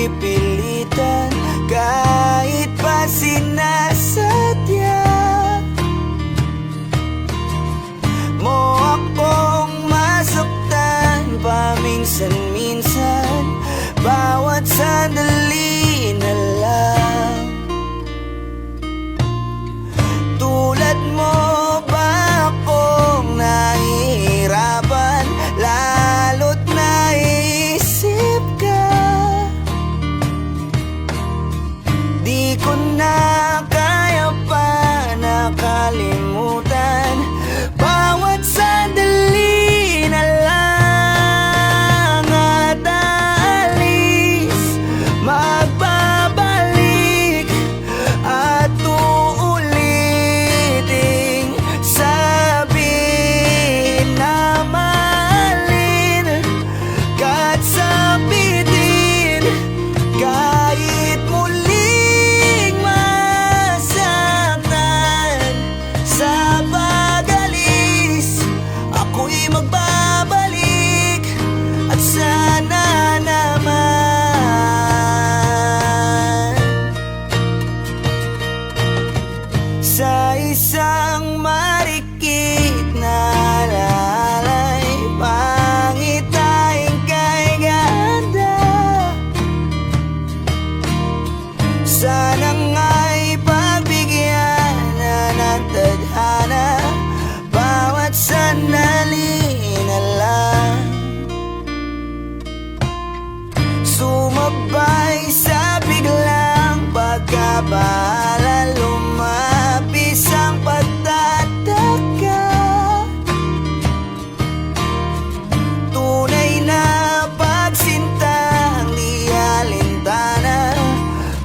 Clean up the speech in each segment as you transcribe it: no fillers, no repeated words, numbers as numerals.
napipilitan, kahit pa sinasadya mo akong masaktan paminsan-minsan, bawat sandali na lang. Tulad mo ba akong nahihirapan, lalo't naisip ka? Di ko na kaya pa nakalimutan, bawat sandali na lang at aalis, magbabalik at uuliting sabihin na mahalin kahit sabitin, kahit muling masaktan. Sa pag-alis, ako'y magbabalik at sana naman sa isang marikit na lalay, pangitain kay ganda. Sana nga'y pagbigyan na ng tadhana, bawat sandali na lang. Sumabay sa biglang pagkabahala, lumapis ang pagtataka. Tunay na pagsintang di alintana,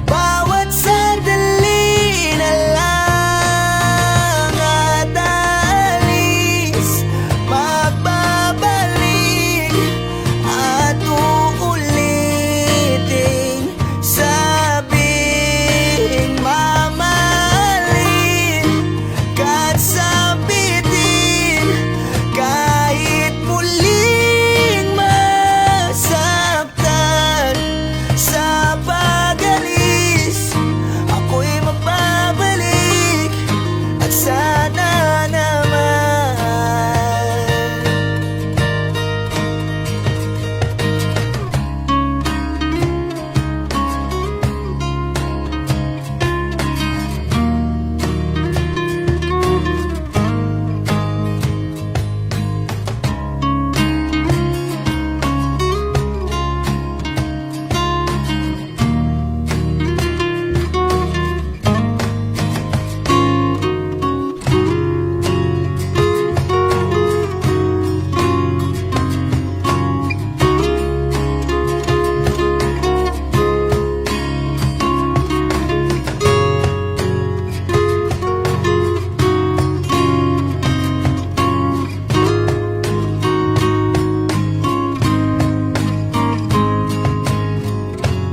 bawat sandali na lang at aalis, magbabalik at uuliting sabihing mamahalin kahit sabitin, kahit muling masaktan. Sa pag-alis, ako'y magbabalik at sana naman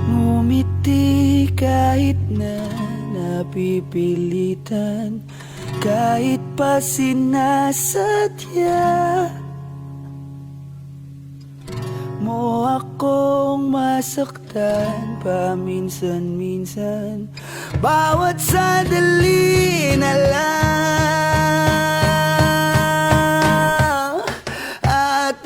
ngumiti kahit na napipilitan, kahit pa sinasadya mo akong masaktan paminsan-minsan, bawat sandali na lang at